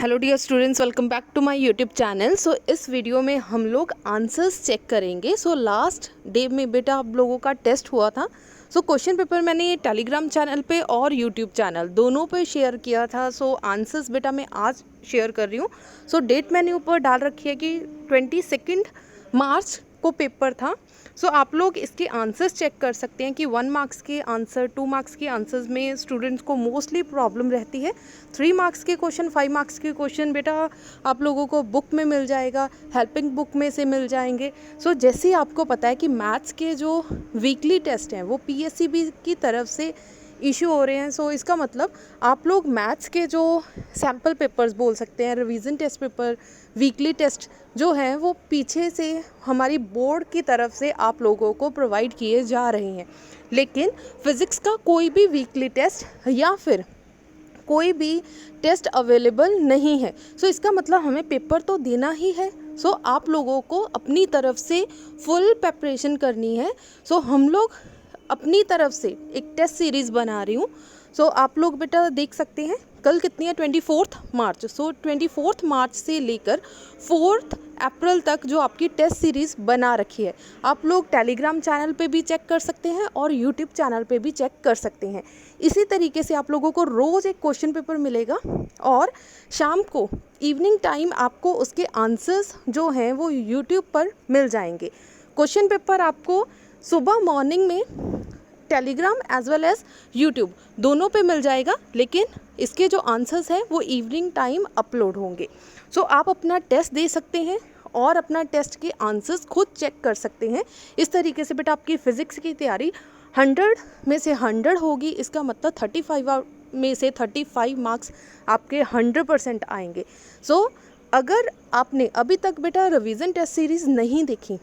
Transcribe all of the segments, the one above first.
Hello dear students, welcome back to my YouTube channel. So इस video में हम लोग आंसर्स चेक करेंगे। सो लास्ट डे में बेटा आप लोगों का टेस्ट हुआ था। सो क्वेश्चन पेपर मैंने टेलीग्राम चैनल पे और यूट्यूब चैनल दोनों पे शेयर किया था। सो आंसर्स बेटा मैं आज शेयर कर रही हूँ। सो डेट मैंने ऊपर डाल रखी है कि 22 मार्च को पेपर था। सो आप लोग इसके आंसर्स चेक कर सकते हैं कि 1 मार्क्स के आंसर, 2 मार्क्स के आंसर्स में स्टूडेंट्स को मोस्टली प्रॉब्लम रहती है। 3 मार्क्स के क्वेश्चन, 5 मार्क्स के क्वेश्चन बेटा आप लोगों को बुक में मिल जाएगा, हेल्पिंग बुक में से मिल जाएंगे। सो जैसे ही आपको पता है कि मैथ्स के जो वीकली टेस्ट हैं वो पीएससीबी की तरफ से इशू हो रहे हैं। सो इसका मतलब आप लोग मैथ्स के जो सैम्पल पेपर्स बोल सकते हैं, revision test paper, weekly test जो है वो पीछे से हमारी बोर्ड की तरफ से आप लोगों को प्रोवाइड किए जा रहे हैं। लेकिन फिज़िक्स का कोई भी वीकली टेस्ट या फिर कोई भी टेस्ट अवेलेबल नहीं है। सो इसका मतलब हमें पेपर तो देना ही है। सो आप लोगों को अपनी तरफ से फुल प्रिपरेशन करनी है। सो हम लोग अपनी तरफ से एक टेस्ट सीरीज़ बना रही हूँ। सो आप लोग बेटा देख सकते हैं कल कितनी है, 24 मार्च। सो 24 मार्च से लेकर 4 अप्रैल तक जो आपकी टेस्ट सीरीज़ बना रखी है, आप लोग टेलीग्राम चैनल पे भी चेक कर सकते हैं और यूट्यूब चैनल पे भी चेक कर सकते हैं। इसी तरीके से आप लोगों को रोज़ एक क्वेश्चन पेपर मिलेगा और शाम को इवनिंग टाइम आपको उसके आंसर्स जो हैं वो यूट्यूब पर मिल जाएंगे। क्वेश्चन पेपर आपको सुबह मॉर्निंग में Telegram as well as YouTube दोनों पे मिल जाएगा, लेकिन इसके जो आंसर्स हैं वो इवनिंग टाइम अपलोड होंगे। सो आप अपना टेस्ट दे सकते हैं और अपना टेस्ट के आंसर्स खुद चेक कर सकते हैं। इस तरीके से बेटा आपकी फ़िज़िक्स की तैयारी 100 में से 100 होगी। इसका मतलब 35 में से 35 मार्क्स आपके 100% आएंगे। सो अगर आपने अभी तक बेटा रिवीजन टेस्ट सीरीज़ नहीं देखी,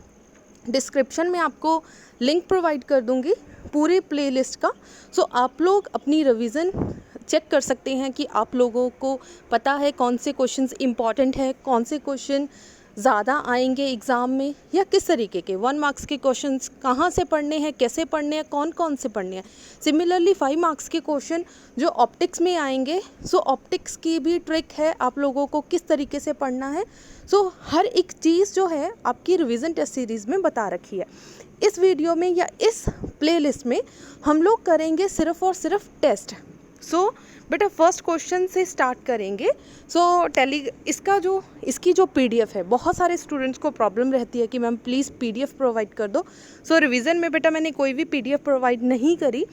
डिस्क्रिप्शन में आपको लिंक प्रोवाइड कर दूंगी पूरी प्लेलिस्ट का। सो आप लोग अपनी रिवीजन चेक कर सकते हैं कि आप लोगों को पता है कौन से क्वेश्चंस इंपॉर्टेंट है, कौन से क्वेश्चन ज़्यादा आएंगे एग्ज़ाम में, या किस तरीके के 1 मार्क्स के क्वेश्चंस कहाँ से पढ़ने हैं, कैसे पढ़ने हैं, कौन कौन से पढ़ने हैं। सिमिलरली 5 मार्क्स के क्वेश्चन जो ऑप्टिक्स में आएंगे, सो ऑप्टिक्स की भी ट्रिक है आप लोगों को किस तरीके से पढ़ना है। सो हर एक चीज़ जो है आपकी रिवीजन टेस्ट सीरीज़ में बता रखी है। इस वीडियो में या इस प्लेलिस्ट में हम लोग करेंगे सिर्फ और सिर्फ टेस्ट। सो बेटा फर्स्ट क्वेश्चन से स्टार्ट करेंगे। सो इसकी जो पीडीएफ है, बहुत सारे स्टूडेंट्स को प्रॉब्लम रहती है कि मैम प्लीज़ पीडीएफ प्रोवाइड कर दो। सो रिवीजन में बेटा मैंने कोई भी पीडीएफ प्रोवाइड नहीं करी।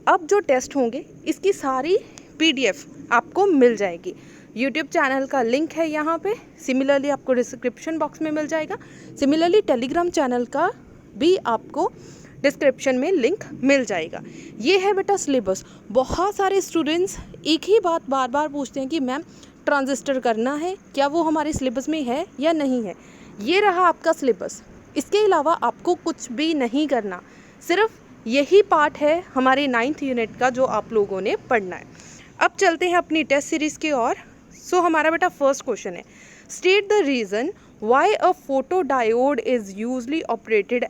अब जो टेस्ट होंगे इसकी सारी पीडीएफ आपको मिल जाएगी। यूट्यूब चैनल का लिंक है यहाँ पे, सिमिलरली आपको डिस्क्रिप्शन बॉक्स में मिल जाएगा। सिमिलरली टेलीग्राम चैनल का भी आपको डिस्क्रिप्शन में लिंक मिल जाएगा। ये है बेटा सिलेबस। बहुत सारे स्टूडेंट्स एक ही बात बार बार पूछते हैं कि मैम ट्रांजिस्टर करना है, क्या वो हमारे सिलेबस में है या नहीं है। ये रहा आपका सिलेबस। इसके अलावा आपको कुछ भी नहीं करना, सिर्फ यही पार्ट है हमारे 9th यूनिट का जो आप लोगों ने पढ़ना है। अब चलते हैं अपनी टेस्ट सीरीज़ की ओर। सो हमारा बेटा फर्स्ट क्वेश्चन है, state the reason why a photo diode is usually operated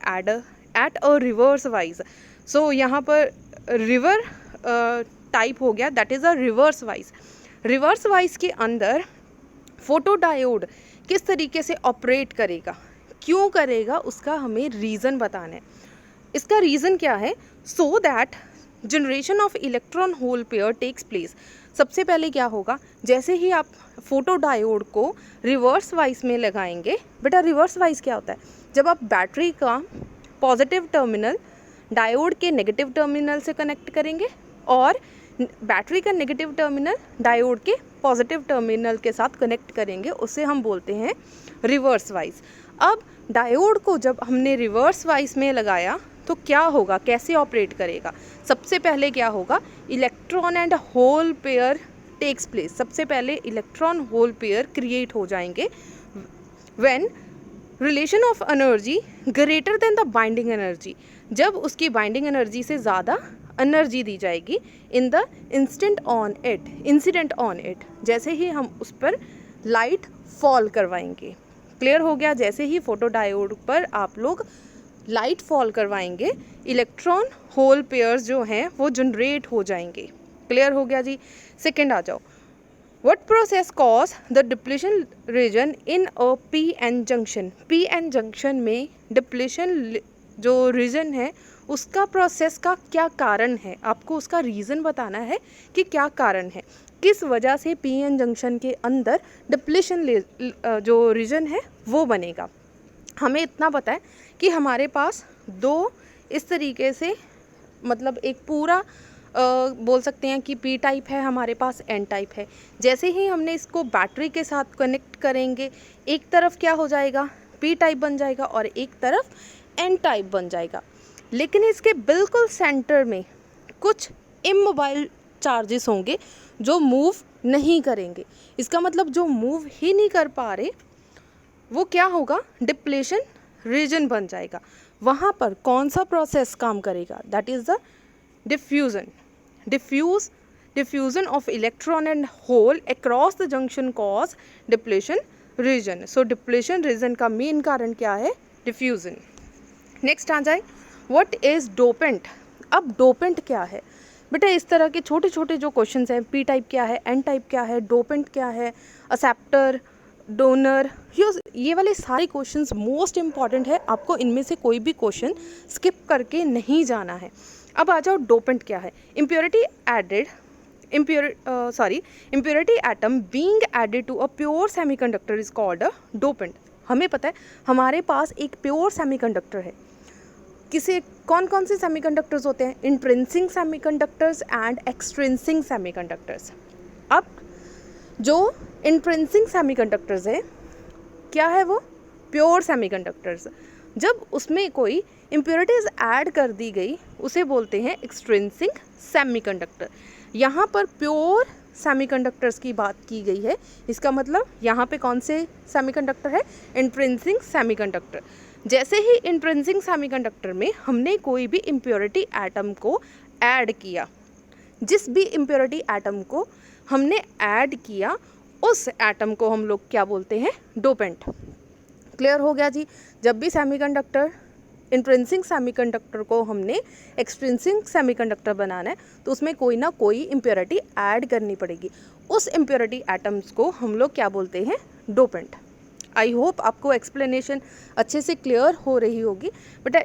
at a reverse bias. So यहाँ पर रिवर टाइप हो गया, that is a reverse bias. Reverse bias के अंदर फोटो डायोड किस तरीके से ऑपरेट करेगा, क्यों करेगा, उसका हमें रीज़न बताना है। इसका रीज़न क्या है, so that generation of electron hole pair takes place. सबसे पहले क्या होगा, जैसे ही आप फोटो डायोड को रिवर्स वाइज में लगाएंगे। बेटा रिवर्स वाइज क्या होता है, जब आप बैटरी का पॉजिटिव टर्मिनल डायोड के नेगेटिव टर्मिनल से कनेक्ट करेंगे और बैटरी का नेगेटिव टर्मिनल डायोड के पॉजिटिव टर्मिनल के साथ कनेक्ट करेंगे, उसे हम बोलते हैं रिवर्स वाइज। अब डायोड को जब हमने रिवर्स वाइज में लगाया तो क्या होगा, कैसे ऑपरेट करेगा। सबसे पहले क्या होगा, electron and hole pair takes place. सबसे पहले इलेक्ट्रॉन होल पेयर क्रिएट हो जाएंगे when relation of energy greater than the binding energy. जब उसकी बाइंडिंग एनर्जी से ज़्यादा एनर्जी दी जाएगी in the incident on it, जैसे ही हम उस पर लाइट फॉल करवाएंगे। क्लियर हो गया, जैसे ही फोटो डायोड पर आप लोग लाइट फॉल करवाएंगे इलेक्ट्रॉन होल पेयर्स जो हैं वो जनरेट हो जाएंगे। क्लियर हो गया जी। सेकंड आ जाओ, What process cause the depletion region in a p-n junction? p-n junction में डिप्लीशन जो रीजन है उसका प्रोसेस का क्या कारण है, आपको उसका रीज़न बताना है कि क्या कारण है, किस वजह से p-n जंक्शन के अंदर डिप्लीशन जो रीजन है वो बनेगा। हमें इतना पता है कि हमारे पास दो इस तरीके से, मतलब एक पूरा बोल सकते हैं कि पी टाइप है, हमारे पास एन टाइप है। जैसे ही हमने इसको बैटरी के साथ कनेक्ट करेंगे, एक तरफ क्या हो जाएगा, पी टाइप बन जाएगा और एक तरफ एन टाइप बन जाएगा। लेकिन इसके बिल्कुल सेंटर में कुछ इमोबाइल चार्जेस होंगे जो मूव नहीं करेंगे। इसका मतलब जो मूव ही नहीं कर पा रहे वो क्या होगा, डिप्लेशन रीजन बन जाएगा। वहाँ पर कौन सा प्रोसेस काम करेगा, that is the diffusion. diffusion of electron and hole across the junction cause depletion region। so depletion region का मेन कारण क्या है, diffusion। नेक्स्ट आ जाए, what is dopant। अब dopant क्या है बेटा, इस तरह के छोटे छोटे जो क्वेश्चंस हैं, पी टाइप क्या है, एन टाइप क्या है, डोपेंट क्या है, एक्सेप्टर, डोनर, ये वाले सारे क्वेश्चंस मोस्ट इम्पॉर्टेंट है। आपको इनमें से कोई भी क्वेश्चन स्किप करके नहीं जाना है। अब आ जाओ, डोपेंट क्या है। impurity atom being added to a pure semiconductor is called a dopant। हमें पता है हमारे पास एक प्योर सेमीकंडक्टर है। किसे, कौन कौन से सेमीकंडक्टर्स होते हैं, intrinsic semiconductors and extrinsic semiconductors. अब जो इंट्रिंसिक सेमीकंडक्टर्स है, क्या है वो, प्योर सेमीकंडक्टर्स। जब उसमें कोई इम्प्योरिटीज़ ऐड कर दी गई उसे बोलते हैं एक्सट्रिंसिक सेमीकंडक्टर। यहाँ पर प्योर सेमीकंडक्टर्स की बात की गई है, इसका मतलब यहाँ पे कौन से सेमीकंडक्टर है, इंट्रिंसिक सेमीकंडक्टर। जैसे ही इंट्रिंसिक सेमीकंडक्टर में हमने कोई भी इम्प्योरिटी एटम को ऐड किया, जिस भी इम्प्योरिटी एटम को हमने ऐड किया उस एटम को हम लोग क्या बोलते हैं, डोपेंट। क्लियर हो गया जी। जब भी सेमीकंडक्टर, इंट्रिंसिक सेमीकंडक्टर को हमने एक्सट्रिंसिक सेमीकंडक्टर बनाना है तो उसमें कोई ना कोई इम्प्योरिटी ऐड करनी पड़ेगी। उस इम्प्योरिटी एटम्स को हम लोग क्या बोलते हैं, डोपेंट। आई होप आपको एक्सप्लेनेशन अच्छे से क्लियर हो रही होगी। बट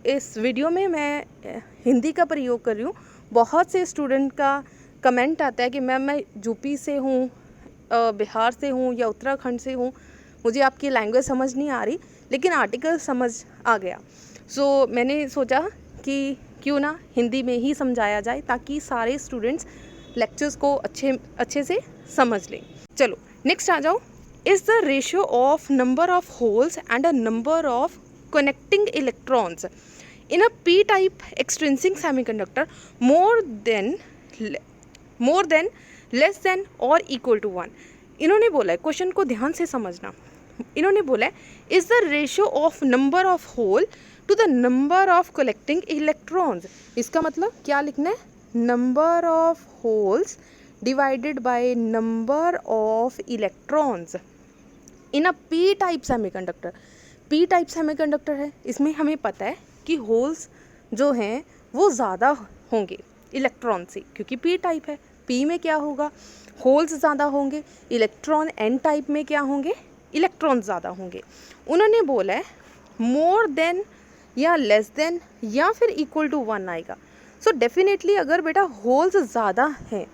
इस वीडियो में मैं हिंदी का प्रयोग कर रही हूँ। बहुत से स्टूडेंट का कमेंट आता है कि मैम मैं यूपी से हूँ, बिहार से हूँ या उत्तराखंड से हूँ, मुझे आपकी लैंग्वेज समझ नहीं आ रही लेकिन आर्टिकल समझ आ गया। सो मैंने सोचा कि क्यों ना हिंदी में ही समझाया जाए ताकि सारे स्टूडेंट्स लेक्चर्स को अच्छे से समझ लें। चलो नेक्स्ट आ जाओ। Is the ratio of number of holes and a number of connecting electrons in a P type extrinsic semiconductor more than less than और इक्वल टू 1। इन्होंने बोला है, क्वेश्चन को ध्यान से समझना, इन्होंने बोला है is the ratio of number of hole to the number of collecting electrons. इसका मतलब क्या लिखना है, number of holes divided by number of electrons in a P type semiconductor. P type semiconductor है, इसमें हमें पता है कि होल्स जो हैं वो ज़्यादा होंगे इलेक्ट्रॉन से, क्योंकि पी टाइप है। पी में क्या होगा, होल्स ज़्यादा होंगे। इलेक्ट्रॉन एन टाइप में क्या होंगे, इलेक्ट्रॉन ज़्यादा होंगे। उन्होंने बोला है मोर देन या लेस देन या फिर इक्वल टू 1 आएगा। सो डेफिनेटली अगर बेटा होल्स ज़्यादा हैं,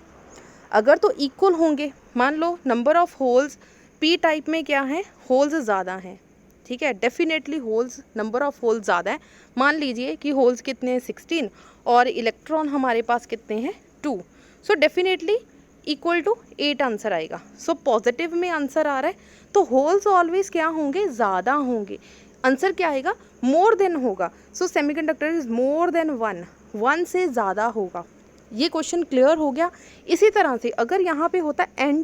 अगर तो इक्वल होंगे, मान लो number of holes P type में क्या है, होल्स ज़्यादा हैं, ठीक है, definitely holes, number of holes ज़्यादा है। मान लीजिए कि होल्स कितने हैं, 16 और इलेक्ट्रॉन हमारे पास कितने हैं, 2। So definitely equal to 8 answer आएगा। सो पॉजिटिव में आंसर आ रहा है तो होल्स ऑलवेज क्या होंगे, ज़्यादा होंगे। आंसर क्या आएगा, मोर देन होगा। सो सेमीकंडक्टर इज मोर देन 1 से ज़्यादा होगा। ये क्वेश्चन क्लियर हो गया। इसी तरह से अगर यहाँ पे होता है एन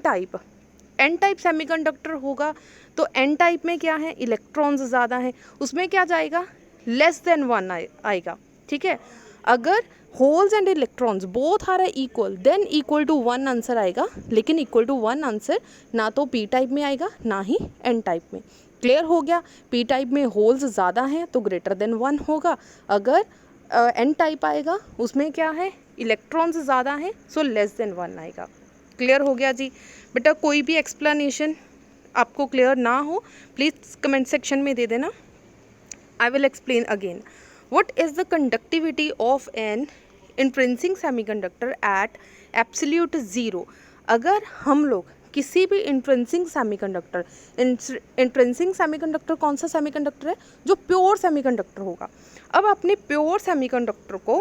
टाइप सेमीकंडक्टर होगा तो एन टाइप में क्या है, इलेक्ट्रॉन्स ज़्यादा हैं, उसमें क्या जाएगा, लेस देन 1 आएगा, ठीक है। अगर holes and electrons both are equal then equal to 1 answer आएगा, लेकिन इक्वल टू 1 आंसर ना तो पी टाइप में आएगा ना ही एन टाइप में। क्लियर हो गया। पी टाइप में होल्स ज़्यादा हैं तो ग्रेटर देन 1 होगा। अगर एन टाइप आएगा उसमें क्या है, इलेक्ट्रॉन्स ज़्यादा हैं, सो लेस देन 1 आएगा। क्लियर हो गया जी। बेटा कोई भी एक्सप्लेनेशन आपको क्लियर ना हो प्लीज़ कमेंट सेक्शन में दे देना। I will explain again. What is the conductivity of an intrinsic semiconductor at absolute zero? अगर हम लोग किसी भी इंट्रिंसिक सेमीकंडक्टर, इंट्रिंसिक सेमीकंडक्टर कौन सा सेमीकंडक्टर है? जो प्योर सेमीकंडक्टर होगा। अब अपने प्योर सेमीकंडक्टर को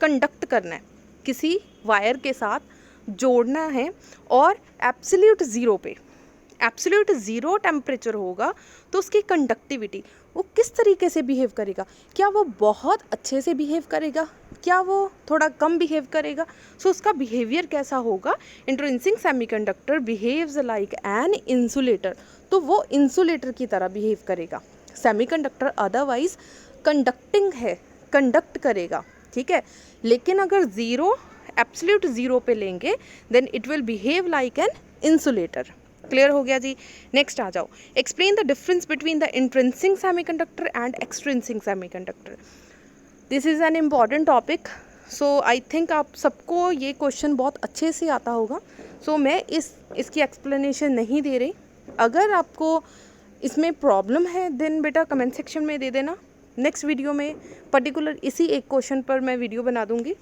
कंडक्ट करना है, किसी वायर के साथ जोड़ना है और एब्सोल्यूट ज़ीरो टेम्परेचर होगा तो उसकी कंडक्टिविटी वो किस तरीके से बिहेव करेगा? क्या वो बहुत अच्छे से बिहेव करेगा? क्या वो थोड़ा कम बिहेव करेगा? सो उसका बिहेवियर कैसा होगा? Intrinsic semiconductor behaves like an insulator, तो वो इंसुलेटर की तरह बिहेव करेगा। सेमीकंडक्टर अदरवाइज कंडक्टिंग है, कंडक्ट करेगा, ठीक है। लेकिन अगर ज़ीरो, एब्सोल्यूट ज़ीरो पे लेंगे then it will behave like an insulator. Clear हो गया जी। नेक्स्ट आ जाओ, explain the difference between the intrinsic semiconductor and extrinsic semiconductor. This is an important topic, so I think आप सबको ये क्वेश्चन बहुत अच्छे से आता होगा। सो मैं इसकी एक्सप्लेनेशन नहीं दे रही। अगर आपको इसमें प्रॉब्लम है देन बेटा कमेंट सेक्शन में दे देना। नेक्स्ट वीडियो में पर्टिकुलर इसी एक क्वेश्चन पर मैं वीडियो बना दूँगी।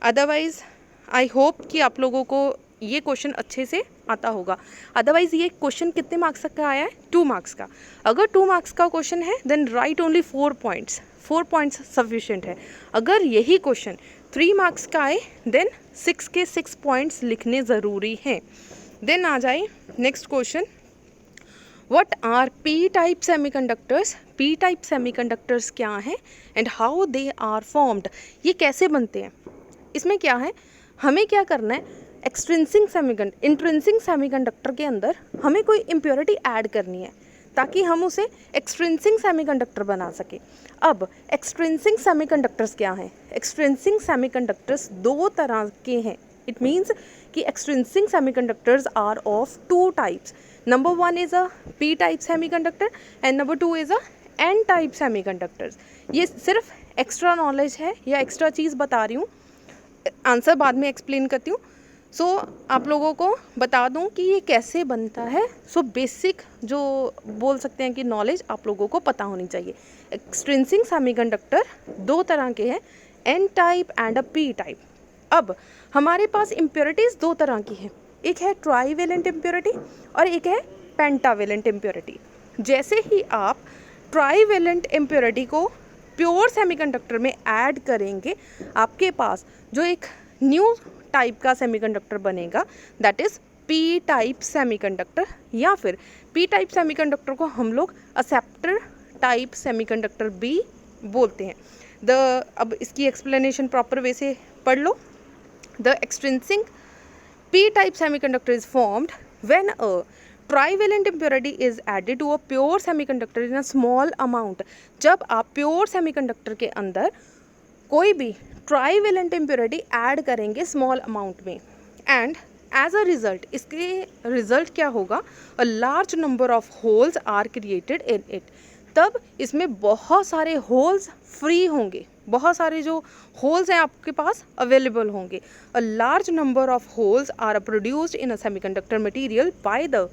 अदरवाइज़ आई होप कि आप लोगों को ये क्वेश्चन अच्छे से आता होगा। अदरवाइज़ ये क्वेश्चन कितने मार्क्स का आया है? 2 मार्क्स का। अगर 2 मार्क्स का क्वेश्चन है then write only 4 points, 4 points sufficient है। अगर यही क्वेश्चन 3 मार्क्स का आए देन 6 के 6 पॉइंट्स लिखने ज़रूरी हैं। देन आ जाए next question, what are P type semiconductors? P type semiconductors क्या हैं and how they are formed? ये कैसे बनते हैं? इसमें क्या है, हमें क्या करना है, इंट्रिंसिक सेमीकंडक्टर के अंदर हमें कोई इम्प्योरिटी ऐड करनी है ताकि हम उसे एक्सट्रिंसिक सेमीकंडक्टर बना सके। अब एक्सट्रिंसिक सेमीकंडक्टर्स क्या हैं? एक्सट्रिंसिक सेमीकंडक्टर्स 2 तरह के हैं। इट मीन्स कि extrinsic semiconductors are of 2 types. Number 1 is a P type semiconductor and number 2 is a N type semiconductors. ये सिर्फ एक्स्ट्रा नॉलेज है या एक्स्ट्रा चीज़ बता रही हूँ, आंसर बाद में एक्सप्लेन करती हूँ। सो आप लोगों को बता दूं कि ये कैसे बनता है। सो बेसिक जो बोल सकते हैं कि नॉलेज आप लोगों को पता होनी चाहिए। एक्सट्रिंसिक सेमीकंडक्टर 2 तरह के हैं, N type and a P type. अब हमारे पास इम्प्योरिटीज़ 2 तरह की हैं, एक है ट्राईवेलेंट इम्प्योरिटी और एक है पेंटावेलेंट इम्प्योरिटी। जैसे ही आप ट्राईवेलेंट इम्प्योरिटी को प्योर सेमीकंडक्टर में ऐड करेंगे, आपके पास जो एक न्यू टाइप का सेमीकंडक्टर बनेगा that is P type semiconductor, या फिर पी टाइप सेमीकंडक्टर को हम लोग एक्सेप्टर टाइप सेमीकंडक्टर भी बोलते हैं। अब इसकी एक्सप्लेनेशन प्रॉपर वे से पढ़ लो। The extrinsic P type semiconductor is formed when a trivalent impurity is added to a pure semiconductor in a small amount. जब आप प्योर सेमीकंडक्टर के अंदर कोई भी ट्राईवेलेंट इम्प्योरिटी ऐड करेंगे स्मॉल अमाउंट में, एंड एज अ रिजल्ट इसके result क्या होगा, a large number of holes are created in it. तब इसमें बहुत सारे होल्स फ्री होंगे, बहुत सारे जो होल्स हैं आपके पास अवेलेबल होंगे। A large number of holes are produced in a semiconductor material by the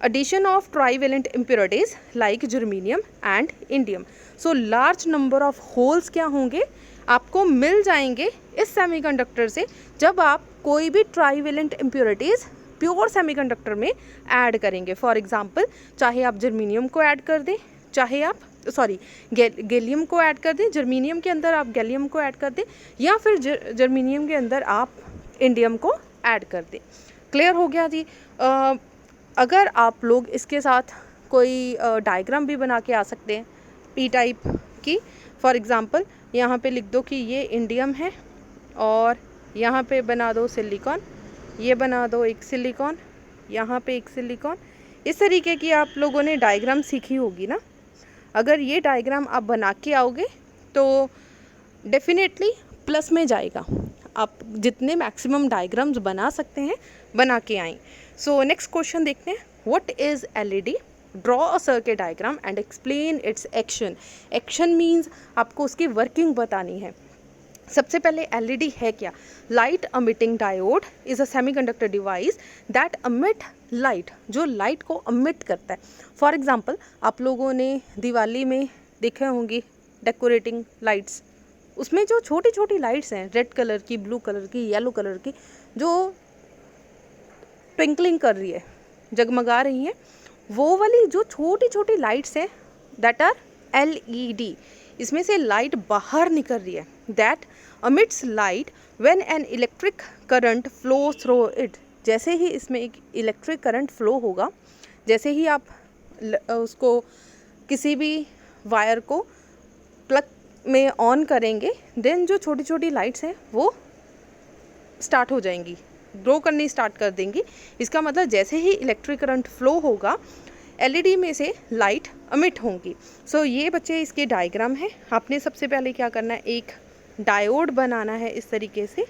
addition of trivalent impurities like germanium and indium। so large number of holes क्या होंगे, आपको मिल जाएंगे इस सेमीकंडक्टर से जब आप कोई भी ट्राईवेलेंट इम्प्योरिटीज़ प्योर सेमीकंडक्टर में ऐड करेंगे। फॉर एग्जांपल चाहे आप जर्मीनियम को ऐड कर दें, चाहे आप गैलियम को ऐड कर दें, जर्मीनियम के अंदर आप गैलियम को ऐड कर दें, या फिर जर्मीनियम के अंदर आप इंडियम को ऐड कर दें। क्लियर हो गया जी। अगर आप लोग इसके साथ कोई डायग्राम भी बना के आ सकते हैं पी टाइप की। फॉर एग्ज़ाम्पल यहाँ पे लिख दो कि ये इंडियम है और यहाँ पे बना दो सिलिकॉन, ये बना दो एक सिलिकॉन, यहाँ पे एक सिलिकॉन। इस तरीके की आप लोगों ने डायग्राम सीखी होगी ना। अगर ये डायग्राम आप बना के आओगे तो डेफिनेटली प्लस में जाएगा। आप जितने मैक्सिमम डायग्राम्स बना सकते हैं बना के आएँ। सो नेक्स्ट क्वेश्चन देखते हैं, what is LED? Draw a circuit diagram and explain it's action. Action means आपको उसकी वर्किंग बतानी है। सबसे पहले एलईडी है क्या? Light emitting diode is a semiconductor device that emit light, जो लाइट को अमिट करता है। फॉर एग्जांपल आप लोगों ने दिवाली में देखे होंगे डेकोरेटिंग लाइट्स, उसमें जो छोटी छोटी लाइट्स हैं रेड कलर की, ब्लू कलर की, येलो कलर की, जो ट्विंकलिंग कर रही है, जगमगा रही हैं, वो वाली जो छोटी छोटी लाइट्स हैं दैट आर एलईडी। इसमें से लाइट बाहर निकल रही है, that amidst light when an electric current flow through it. जैसे ही इसमें एक इलेक्ट्रिक करंट फ्लो होगा, जैसे ही आप उसको किसी भी वायर को प्लग में ऑन करेंगे, देन जो छोटी छोटी लाइट्स हैं वो स्टार्ट हो जाएंगी, ग्रो करनी स्टार्ट कर देंगी। इसका मतलब जैसे ही इलेक्ट्रिक करंट फ्लो होगा, एलईडी में से लाइट अमिट होंगी। सो ये बच्चे इसके डायग्राम है। आपने सबसे पहले क्या करना है, एक डायोड बनाना है इस तरीके से,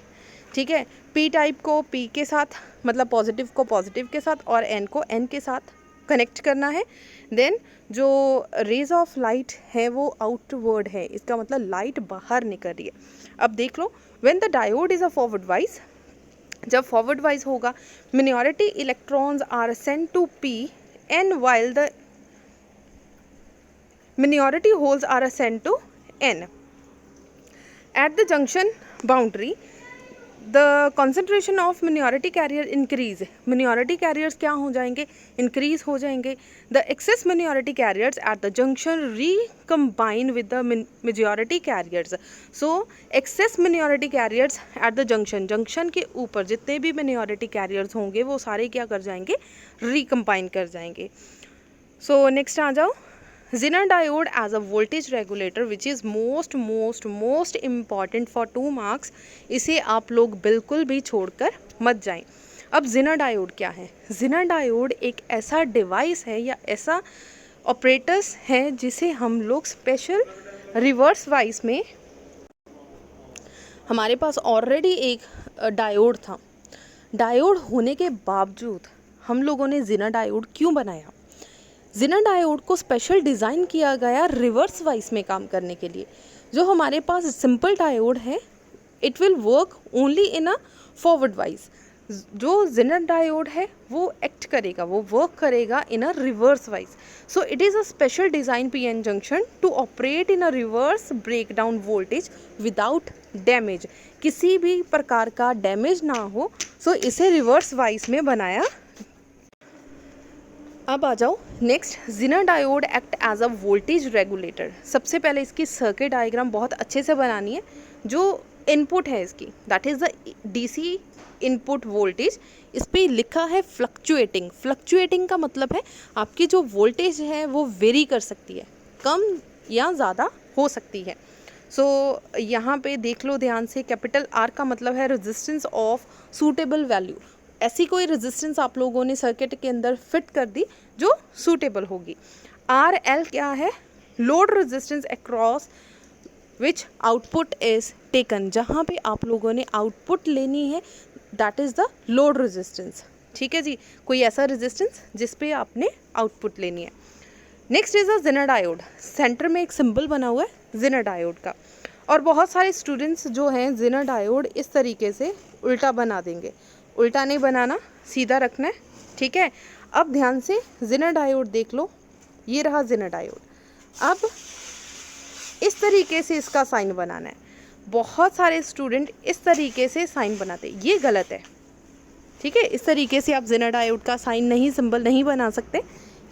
ठीक है। पी टाइप को पी के साथ, मतलब पॉजिटिव को पॉजिटिव के साथ, और एन को एन के साथ कनेक्ट करना है। देन जो रेज ऑफ लाइट है वो आउटवर्ड है, इसका मतलब लाइट बाहर निकल रही है। अब देख लो, when the diode is a forward bias, जब फॉरवर्ड वाइज होगा, minority electrons are sent to P N while the minority holes are sent to N. At the junction boundary, the concentration of minority carrier increase. minority carriers क्या हो जाएंगे, increase हो जाएंगे. The excess minority carriers at the junction recombine with the majority carriers. So excess minority carriers at the junction के ऊपर जितने भी minority carriers होंगे वो सारे क्या कर जाएंगे, recombine कर जाएंगे. So next आ जाओ, Zener diode as a voltage regulator which is most important for 2 marks. इसे आप लोग बिल्कुल भी छोड़कर मत जाएं. अब Zener diode क्या है? Zener diode एक ऐसा डिवाइस है या ऐसा ऑपरेटर्स है जिसे हम लोग स्पेशल रिवर्स वाइज में, हमारे पास ऑलरेडी एक डायोड था, डायोड होने के बावजूद हम लोगों ने Zener डायोड क्यों बनाया? Zener डायोड को स्पेशल डिज़ाइन किया गया रिवर्स वाइज में काम करने के लिए। जो हमारे पास सिंपल डायोड है, it will work only in a forward bias. जो Zener डायोड है वो एक्ट करेगा, वो वर्क करेगा in a reverse bias. So it is a special design PN junction to operate in a reverse breakdown voltage without damage. किसी भी प्रकार का डैमेज ना हो, सो इसे रिवर्स वाइज में बनाया। अब आ जाओ next, Zener diode act as a voltage regulator. सबसे पहले इसकी सर्किट डायग्राम बहुत अच्छे से बनानी है। जो इनपुट है इसकी, that is the DC input voltage. इस पर लिखा है फ्लक्चुएटिंग। फ्लक्चुएटिंग का मतलब है आपकी जो वोल्टेज है वो वेरी कर सकती है, कम या ज़्यादा हो सकती है। सो यहाँ पे देख लो ध्यान से, कैपिटल आर का मतलब है रेजिस्टेंस ऑफ सूटेबल वैल्यू। ऐसी कोई रेजिस्टेंस आप लोगों ने सर्किट के अंदर फिट कर दी जो सूटेबल होगी। आर एल क्या है? Load resistance across which output is taken. जहाँ पे आप लोगों ने आउटपुट लेनी है, that is the load resistance. ठीक है जी, कोई ऐसा रेजिस्टेंस जिस पे आपने आउटपुट लेनी है। Next is a Zener diode. Centre में एक सिंबल बना हुआ है Zener डायोड का, और बहुत सारे स्टूडेंट्स जो हैं Zener डायोड इस तरीके से उल्टा बना देंगे। उल्टा नहीं बनाना, सीधा रखना है, ठीक है। अब ध्यान से Zener डायोड देख लो, ये रहा Zener डायोड। अब इस तरीके से इसका साइन बनाना है। बहुत सारे स्टूडेंट इस तरीके से साइन बनाते, ये गलत है, ठीक है। इस तरीके से आप Zener डायोड का साइन नहीं, सिंबल नहीं बना सकते,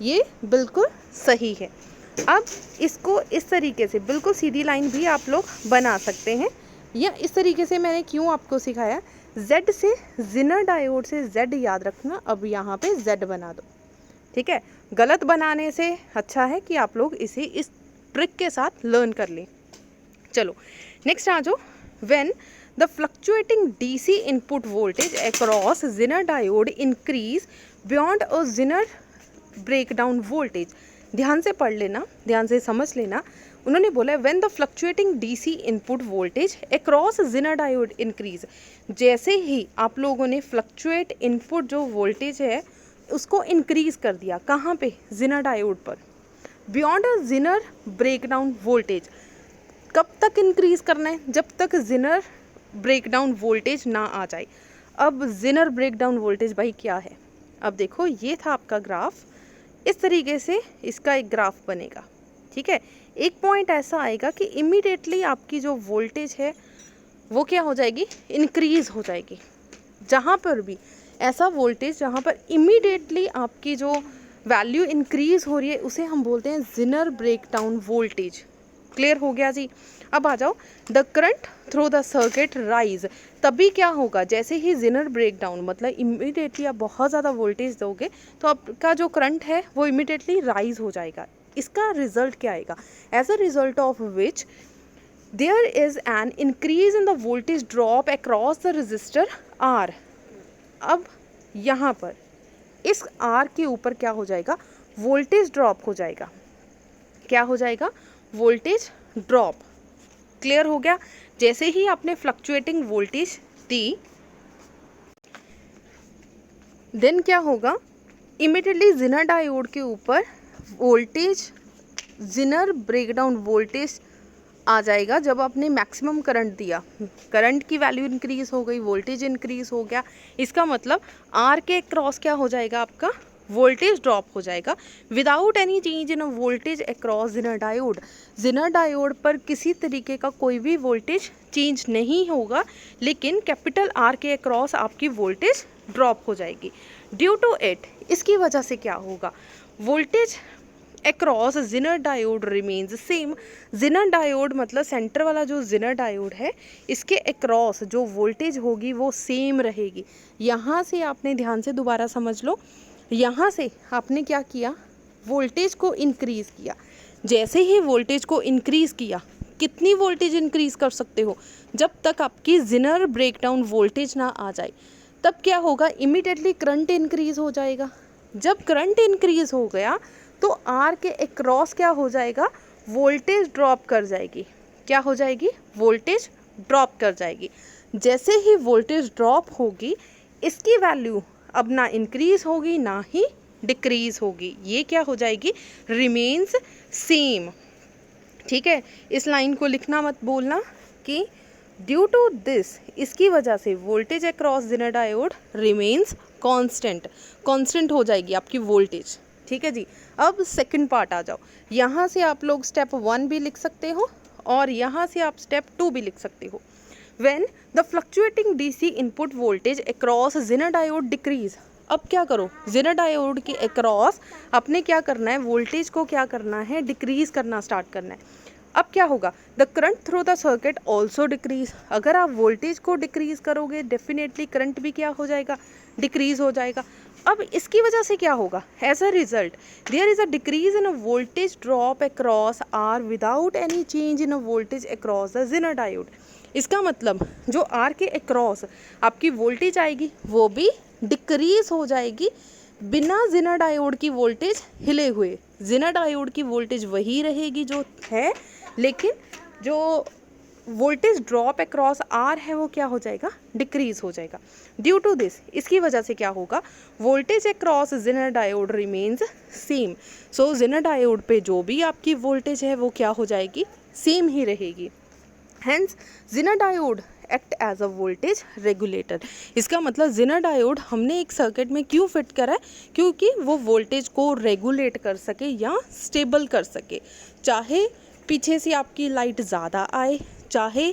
ये बिल्कुल सही है। अब इसको इस तरीके से बिल्कुल सीधी लाइन भी आप लोग बना सकते हैं, या इस तरीके से मैंने क्यों आपको सिखाया, Z से Zener डायोड से Z याद रखना। अब यहाँ पे Z बना दो, ठीक है। गलत बनाने से अच्छा है कि आप लोग इसे इस ट्रिक के साथ लर्न कर लें। चलो नेक्स्ट आ जाओ, when the fluctuating DC input voltage across Zener diode increase beyond a Zener breakdown voltage. ध्यान से पढ़ लेना, ध्यान से समझ लेना। उन्होंने बोला है when the fluctuating DC input voltage across Zener diode increase. जैसे ही आप लोगों ने फ्लक्चुएट इनपुट जो वोल्टेज है उसको इंक्रीज कर दिया, कहाँ पे? Zener डायोड पर, beyond a Zener breakdown voltage. कब तक इंक्रीज़ करना है? जब तक ज़ेनर ब्रेकडाउन वोल्टेज ना आ जाए। अब ज़ेनर ब्रेकडाउन वोल्टेज भाई क्या है? अब देखो, ये था आपका ग्राफ, इस तरीके से इसका एक ग्राफ बनेगा, ठीक है। एक पॉइंट ऐसा आएगा कि इमीडिएटली आपकी जो वोल्टेज है वो क्या हो जाएगी? इंक्रीज़ हो जाएगी। जहाँ पर भी ऐसा वोल्टेज जहाँ पर इमीडिएटली आपकी जो वैल्यू इंक्रीज़ हो रही है उसे हम बोलते हैं ज़ेनर ब्रेकडाउन वोल्टेज। क्लियर हो गया जी? अब आ जाओ, the current through the circuit rise. तभी क्या होगा? जैसे ही ज़ेनर ब्रेकडाउन मतलब इमीडिएटली आप बहुत ज़्यादा वोल्टेज दोगे तो आपका जो करंट है वो इमीडिएटली राइज हो जाएगा। इसका रिजल्ट क्या आएगा? As a result of which there is an increase in the voltage drop across the resistor R. अब यहाँ पर इस आर के ऊपर क्या हो जाएगा? वोल्टेज ड्रॉप हो जाएगा। क्या हो जाएगा? Voltage drop. क्लियर हो गया? जैसे ही आपने फ्लक्चुएटिंग वोल्टेज दी, देन क्या होगा? इमीडिएटली ज़ेनर डायोड के ऊपर वोल्टेज, ज़ेनर ब्रेकडाउन वोल्टेज आ जाएगा। जब आपने मैक्सिमम करंट दिया, करंट की वैल्यू इंक्रीज़ हो गई, वोल्टेज इंक्रीज़ हो गया। इसका मतलब आर के क्रॉस क्या हो जाएगा? आपका वोल्टेज ड्रॉप हो जाएगा विदाउट एनी चेंज इन voltage across Zener diode. Zener diode पर किसी तरीके का कोई भी वोल्टेज चेंज नहीं होगा, लेकिन कैपिटल आर के अक्रॉस आपकी वोल्टेज ड्रॉप हो जाएगी। ड्यू टू इट, इसकी वजह से क्या होगा? Voltage across Zener diode remains same. Zener diode मतलब सेंटर वाला जो ज़ेनर डायोड है, इसके अक्रॉस जो वोल्टेज होगी वो सेम रहेगी। यहाँ से आपने ध्यान से दोबारा समझ लो, यहाँ से आपने क्या किया? वोल्टेज को इंक्रीज़ किया। जैसे ही वोल्टेज को इंक्रीज़ किया, कितनी वोल्टेज इंक्रीज़ कर सकते हो? जब तक आपकी ज़ेनर ब्रेकडाउन वोल्टेज ना आ जाए। तब क्या होगा? इमीडिएटली करंट इंक्रीज़ हो जाएगा। जब करंट इंक्रीज़ हो गया तो आर के अक्रॉस क्या हो जाएगा? वोल्टेज ड्रॉप कर जाएगी। क्या हो जाएगी? वोल्टेज ड्रॉप कर जाएगी। जैसे ही वोल्टेज ड्रॉप होगी, इसकी वैल्यू अब ना इंक्रीज़ होगी ना ही डिक्रीज़ होगी। ये क्या हो जाएगी? Remains same. ठीक है, इस लाइन को लिखना मत बोलना कि ड्यू टू दिस, इसकी वजह से voltage across Zener diode remains constant. Constant हो जाएगी आपकी वोल्टेज। ठीक है जी। अब सेकंड पार्ट आ जाओ। यहाँ से आप लोग स्टेप 1 भी लिख सकते हो और यहाँ से आप स्टेप 2 भी लिख सकते हो। When the fluctuating DC input voltage across Zener diode decrease. अब क्या करो? ज़ेनर डायोड के अक्रॉस अपने क्या करना है? वोल्टेज को क्या करना है? डिक्रीज करना स्टार्ट करना है। अब क्या होगा? The current through the circuit also decrease. अगर आप वोल्टेज को डिक्रीज करोगे, डेफिनेटली करंट भी क्या हो जाएगा? डिक्रीज हो जाएगा। अब इसकी वजह से क्या होगा? As a result there is a decrease in a voltage drop across R without any change in a voltage across the Zener diode. इसका मतलब जो आर के अक्रॉस आपकी वोल्टेज आएगी वो भी डिक्रीज हो जाएगी बिना ज़ेनर डायोड की वोल्टेज हिले हुए। ज़ेनर डायोड की वोल्टेज वही रहेगी जो है, लेकिन जो वोल्टेज ड्रॉप अक्रॉस आर है वो क्या हो जाएगा? डिक्रीज हो जाएगा। ड्यू टू दिस, इसकी वजह से क्या होगा? Voltage across Zener diode remains same. So Zener diode पे जो भी आपकी वोल्टेज है वो क्या हो जाएगी? सेम ही रहेगी। Hence Zener diode act as a voltage regulator. इसका मतलब ज़ेनर डायोड हमने एक सर्किट में क्यों फिट करा है? क्योंकि वो वोल्टेज को रेगुलेट कर सके या स्टेबल कर सके। चाहे पीछे से आपकी लाइट ज़्यादा आए, चाहे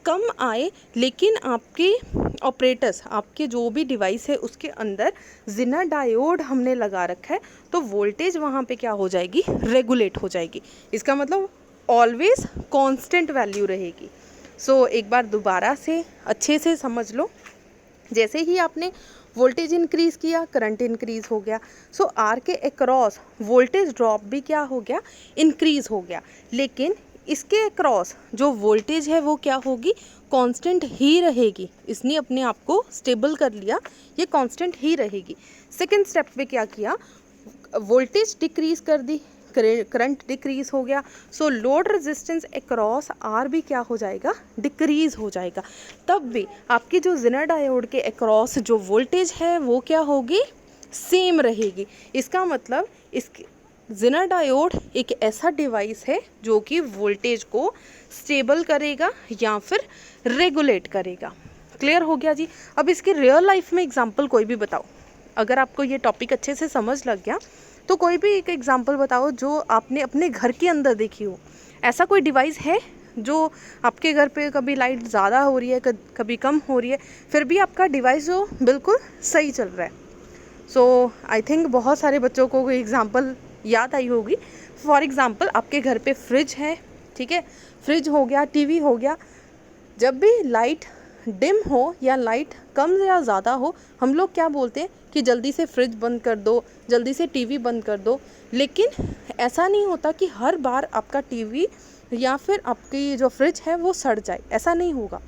कम आए, लेकिन आपके ऑपरेटर्स, आपके जो भी डिवाइस है उसके अंदर ज़ेनर डायोड हमने लगा रखा है, तो वोल्टेज वहाँ पे क्या हो जाएगी? रेगुलेट हो जाएगी। इसका मतलब ऑलवेज कांस्टेंट वैल्यू रहेगी। सो एक बार दोबारा से अच्छे से समझ लो। जैसे ही आपने वोल्टेज इंक्रीज़ किया, करंट इंक्रीज़ हो गया। सो आर के अक्रॉस वोल्टेज ड्रॉप भी क्या हो गया? इंक्रीज़ हो गया। लेकिन इसके अक्रॉस जो वोल्टेज है वो क्या होगी? कांस्टेंट ही रहेगी। इसने अपने आप को स्टेबल कर लिया, ये कांस्टेंट ही रहेगी। सेकंड स्टेप पे क्या किया? वोल्टेज डिक्रीज़ कर दी, करंट डिक्रीज़ हो गया। So load resistance across R भी क्या हो जाएगा? डिक्रीज़ हो जाएगा। तब भी आपकी जो ज़ेनर डायोड के अक्रॉस जो वोल्टेज है वो क्या होगी? सेम रहेगी। इसका मतलब ज़ेनर डायोड एक ऐसा डिवाइस है जो कि वोल्टेज को स्टेबल करेगा या फिर रेगुलेट करेगा। क्लियर हो गया जी। अब इसकी रियल लाइफ में एग्जांपल कोई भी बताओ। अगर आपको ये टॉपिक अच्छे से समझ लग गया तो कोई भी एक एग्जांपल बताओ जो आपने अपने घर के अंदर देखी हो। ऐसा कोई डिवाइस है जो आपके घर पे कभी लाइट ज़्यादा हो रही है, कभी कम हो रही है, फिर भी आपका डिवाइस जो बिल्कुल सही चल रहा है। सो आई थिंक बहुत सारे बच्चों को कोई एग्जांपल याद आई होगी। फॉर एग्ज़ाम्पल आपके घर पे फ्रिज है, ठीक है, फ्रिज हो गया, टीवी हो गया। जब भी लाइट डिम हो या लाइट कम या ज़्यादा हो, हम लोग क्या बोलते हैं कि जल्दी से फ्रिज बंद कर दो, जल्दी से टीवी बंद कर दो। लेकिन ऐसा नहीं होता कि हर बार आपका टीवी या फिर आपकी जो फ्रिज है वो सड़ जाए, ऐसा नहीं होगा।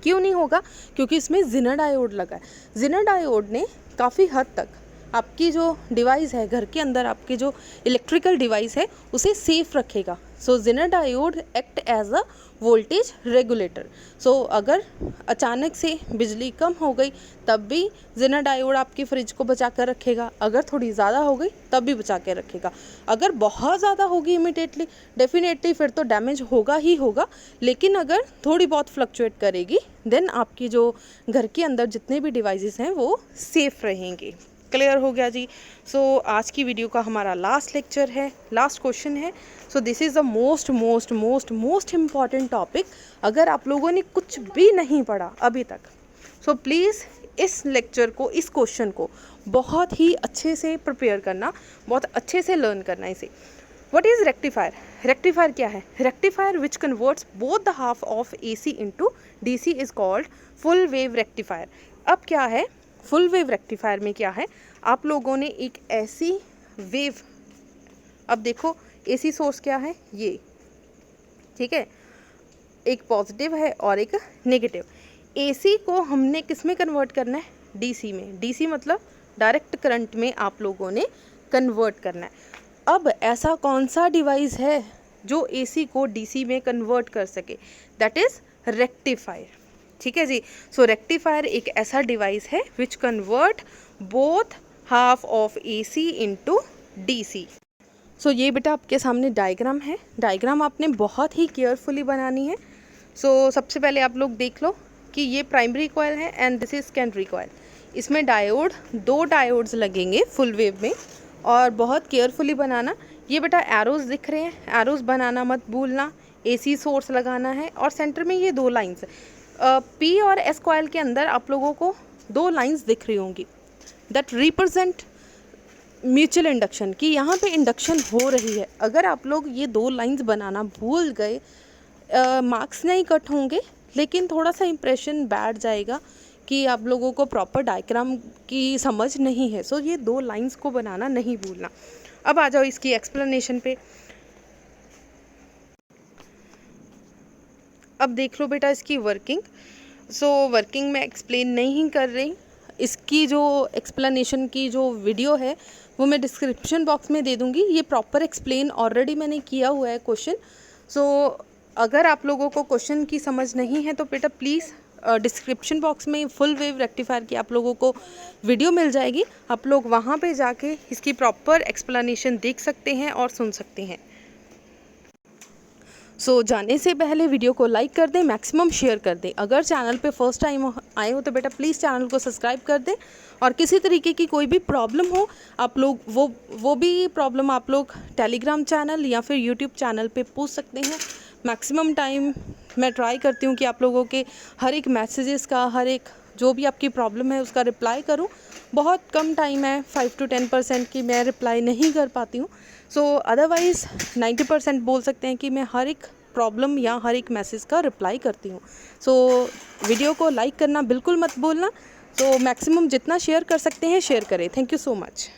क्यों नहीं होगा? क्योंकि इसमें ज़ेनर डायोड लगा है। ज़ेनर डायोड ने काफ़ी हद तक आपकी जो डिवाइस है घर के अंदर, आपकी जो इलेक्ट्रिकल डिवाइस है उसे सेफ रखेगा। So Zener diode act as a voltage regulator. So अगर अचानक से बिजली कम हो गई तब भी ज़ेनर डायोड आपकी फ्रिज को बचा कर रखेगा। अगर थोड़ी ज़्यादा हो गई तब भी बचा कर रखेगा। अगर बहुत ज़्यादा होगी इमीडिएटली, डेफिनेटली फिर तो डैमेज होगा ही होगा। लेकिन अगर थोड़ी बहुत फ्लक्चुएट करेगी देन आपकी जो घर के अंदर जितने भी डिवाइसेस हैं वो सेफ़ रहेंगे। क्लियर हो गया जी। सो आज की वीडियो का हमारा लास्ट लेक्चर है, लास्ट क्वेश्चन है। So this is the most important topic. अगर आप लोगों ने कुछ भी नहीं पढ़ा अभी तक, सो प्लीज़ इस लेक्चर को, इस क्वेश्चन को बहुत ही अच्छे से प्रिपेयर करना, बहुत अच्छे से लर्न करना इसे। What is rectifier? रेक्टिफायर क्या है? Rectifier which converts both the half of AC into DC is called full wave rectifier. अब क्या है फुल वेव रेक्टिफायर में? क्या है, आप लोगों ने एक ऐसी वेव, अब देखो AC सोर्स क्या है ये, ठीक है, एक पॉजिटिव है और एक नेगेटिव। AC को हमने किस में कन्वर्ट करना है? DC में। DC मतलब डायरेक्ट करंट में आप लोगों ने कन्वर्ट करना है। अब ऐसा कौन सा डिवाइस है जो AC को DC में कन्वर्ट कर सके? That is rectifier. ठीक है जी। सो रेक्टिफायर एक ऐसा डिवाइस है which convert both half of AC into DC। सो ये बेटा आपके सामने डायग्राम है। डायग्राम आपने बहुत ही केयरफुली बनानी है। सो सबसे पहले आप लोग देख लो कि ये प्राइमरी कॉइल है and this is secondary coil. इसमें डायोड, 2 डायोड्स लगेंगे फुल वेव में, और बहुत केयरफुली बनाना। ये बेटा एरोज दिख रहे हैं, एरोज बनाना मत भूलना। AC सोर्स लगाना है और सेंटर में ये 2 लाइन्स, P और S कॉइल के अंदर आप लोगों को 2 लाइंस दिख रही होंगी दैट रिप्रेजेंट म्यूचुअल इंडक्शन, कि यहाँ पे इंडक्शन हो रही है। अगर आप लोग ये 2 लाइंस बनाना भूल गए, मार्क्स नहीं कट होंगे लेकिन थोड़ा सा इंप्रेशन बैठ जाएगा कि आप लोगों को प्रॉपर डायग्राम की समझ नहीं है। सो ये 2 लाइंस को बनाना नहीं भूलना। अब आ जाओ इसकी एक्सप्लेनेशन पे। अब देख लो बेटा इसकी वर्किंग। सो वर्किंग मैं एक्सप्लेन नहीं कर रही, इसकी जो एक्सप्लेनेशन की जो वीडियो है वो मैं डिस्क्रिप्शन बॉक्स में दे दूँगी। ये प्रॉपर एक्सप्लेन ऑलरेडी मैंने किया हुआ है क्वेश्चन। सो अगर आप लोगों को क्वेश्चन की समझ नहीं है तो बेटा प्लीज़ डिस्क्रिप्शन बॉक्स में फुल वेव रेक्टिफायर की आप लोगों को वीडियो मिल जाएगी। आप लोग वहाँ पे जाके इसकी प्रॉपर एक्सप्लेनेशन देख सकते हैं और सुन सकते हैं। सो जाने से पहले वीडियो को लाइक कर दें, मैक्सिमम शेयर कर दें। अगर चैनल पे फर्स्ट टाइम आए हो तो बेटा प्लीज़ चैनल को सब्सक्राइब कर दें। और किसी तरीके की कोई भी प्रॉब्लम हो आप लोग वो भी प्रॉब्लम आप लोग टेलीग्राम चैनल या फिर यूट्यूब चैनल पे पूछ सकते हैं। मैक्सिमम टाइम मैं ट्राई करती हूँ कि आप लोगों के हर एक मैसेजेस का, हर एक जो भी आपकी प्रॉब्लम है उसका रिप्लाई करूँ। बहुत कम टाइम है, 5 to 10% की मैं रिप्लाई नहीं कर पाती हूँ। सो अदरवाइज़ 90% बोल सकते हैं कि मैं हर एक प्रॉब्लम या हर एक मैसेज का रिप्लाई करती हूँ। सो वीडियो को लाइक करना बिल्कुल मत भूलना। तो मैक्सिमम जितना शेयर कर सकते हैं शेयर करें। Thank you so much.